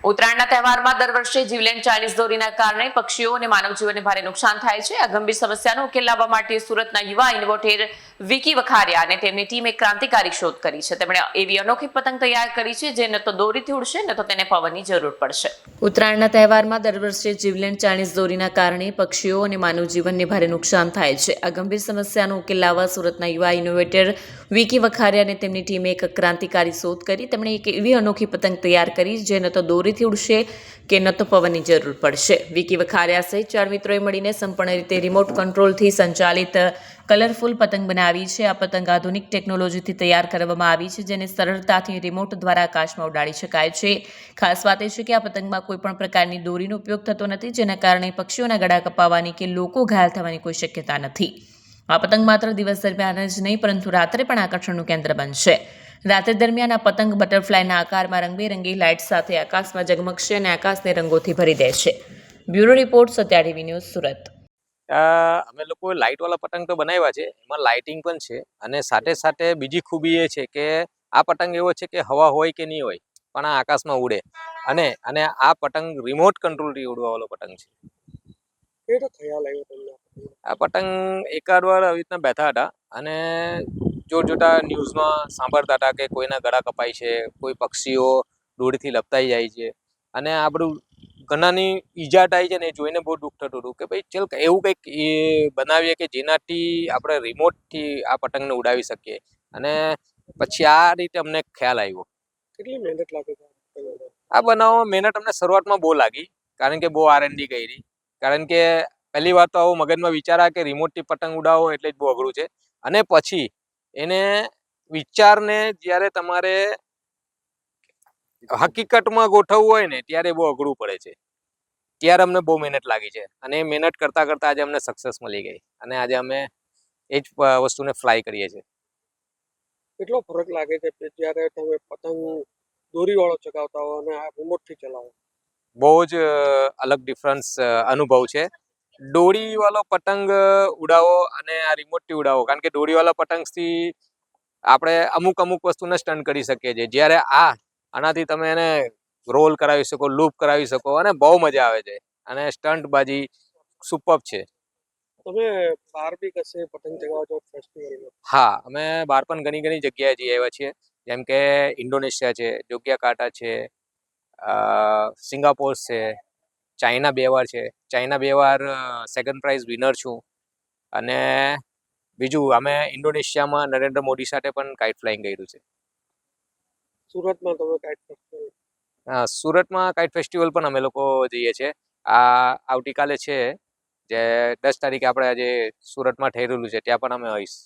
ઉત્તરાયણના તહેવારમાં દર વર્ષે જીવલેણ ચાઇનીઝ દોરીના કારણે પક્ષીઓ અને માનવ જીવનને ભારે નુકસાન થાય છે. આ ગંભીર સમસ્યાનો ઉકેલ લાવવા માટે સુરતના યુવા ઇનોવેટર વિકી વખારિયા અને તેમની ટીમે ક્રાંતિકારી શોધ કરી છે. તેમણે એવી અનોખી પતંગ તૈયાર કરી છે જે ન તો દોરીથી ઉડશે ન તો તેને પવનની જરૂર પડશે. ઉત્તરાયણના તહેવારમાં દર વર્ષે જીવલેણ ચાઇનીઝ દોરીના કારણે પક્ષીઓ અને માનવ જીવનને ભારે નુકસાન થાય છે. આ ગંભીર સમસ્યાનો ઉકેલ લાવવા સુરતના યુવા ઇનોવેટર વિકી વખારિયા અને તેમની ટીમે એક ક્રાંતિકારી શોધ કરી. તેમણે એક એવી અનોખી પતંગ તૈયાર કરી જે ન તો દોરીથી ઉડશે કે ન તો પવનની જરૂર પડશે. વિકી વખારિયા સહિત 4 મિત્રોએ મળીને સંપૂર્ણ રીતે રિમોટ કંટ્રોલથી સંચાલિત કલરફુલ પતંગ બનાવી છે. આ પતંગ આધુનિક ટેકનોલોજીથી તૈયાર કરવામાં આવી છે જેને સરળતાથી રિમોટ દ્વારા આકાશમાં ઉડાડી શકાય છે. ખાસ વાત એ છે કે આ પતંગમાં કોઈ પણ પ્રકારની દોરીનો ઉપયોગ થતો નથી, જેના કારણે પક્ષીઓના ગળા કપાવાની કે લોકો ઘાયલ થવાની કોઈ શક્યતા નથી. આ પતંગ માત્ર દિવસ દરમિયાન જ નહીં પરંતુ રાત્રે પણ આકર્ષણનું કેન્દ્ર બનશે. રાત્રે દરમિયાન આ પતંગ બટરફ્લાયના આકારમાં રંગબેરંગી લાઇટ સાથે આકાશમાં ઝગમગશે અને આકાશને રંગોથી ભરી દેશે. Bureau report Satya TV news Surat. અમે લોકો લાઇટ વાળા પતંગ તો બનાવ્યા છે, એમાં લાઇટિંગ પણ છે અને સાથે સાથે બીજી ખૂબી એ છે કે આ પતંગ એવો છે કે હવા હોય કે નહીં હોય પણ આ આકાશમાં ઉડે અને આ પતંગ રિમોટ કંટ્રોલથી ઉડવા વાળો પતંગ છે. આ પતંગ એકાદ વાર આવી રીતના બેઠા હતા અને જોતા ન્યૂઝમાં સાંભળતા હતા કે કોઈના ગળા કપાય છે, કોઈ પક્ષીઓ દૂરથી લપતાઈ જાય છે અને આ બધું ઘણાની ઈજા થાય છે ને એ જોઈને બહુ દુઃખ થતું હતું કે ભાઈ ચલ એવું કંઈક એ બનાવીએ કે જેનાથી આપણે રિમોટથી આ પતંગને ઉડાવી શકીએ. અને પછી આ રીતે અમને ખ્યાલ આવ્યો. કેટલી મહેનત લાગે છે આ બનાવવામાં? મહેનત અમને શરૂઆતમાં બહુ લાગી, કારણ કે બહુ R&D કરી. કારણ કે પહેલી વાત તો આવો મગજમાં વિચારા કે રિમોટથી પતંગ ઉડાવો એટલે જ બહુ અઘરું છે અને પછી એને વિચારને જ્યારે તમારે હકીકતમાં ગોઠવવું હોય ને ત્યારે બહુ અઘરું પડે છે. ત્યારે અમને બહુ મહેનત લાગી છે અને એ મહેનત કરતા કરતા આજે અમને સક્સેસ મળી ગઈ અને આજે અમે એ જ વસ્તુને ફ્લાય કરીએ છીએ. કેટલો ફરક લાગે છે જ્યારે તમે પતંગ દોરીવાળો ચગાવતા હો અને આ રિમોટથી ચલાવો? બહુ જ અલગ ડિફરન્સ અનુભવ છે. દોરીવાળો પતંગ ઉડાવો અને આ રિમોટથી ઉડાવો, કારણ કે દોરીવાળા પતંગથી આપણે અમુક વસ્તુને સ્ટન્ટ કરી શકીએ છીએ, જ્યારે આનાથી તમે એને રોલ કરાવી શકો, લૂપ કરાવી શકો અને બહુ મજા આવે છે અને સ્ટન્ટબાજી સુપર્બ છે. તમે બહાર બી કશે પતંગ ચગાવો છો ફેસ્ટિવલમાં? હા, અમે બહાર પણ ઘણી જગ્યાએ જઈ આવ્યા છીએ, જેમ કે ઇન્ડોનેશિયા છે, યોગ્યાકાર્ટા છે, સિંગાપોર છે, ચાઇના 2 વાર છે. ચાઇના 2 વાર સેકન્ડ પ્રાઇઝ વિનર છું અને બીજું અમે ઇન્ડોનેશિયામાં નરેન્દ્ર મોદી સાથે પણ કાઇટ ફ્લાઇંગ કર્યું છે. સુરતમાં તમે કાઇટ ફેસ્ટિવલ? સુરતમાં કાઇટ ફેસ્ટિવલ પણ અમે લોકો જઈએ છીએ. આવતીકાલે છે જે 10 તારીખે આપણે આજે સુરતમાં થઈ રહેલું છે, ત્યાં પણ અમે આવીશ.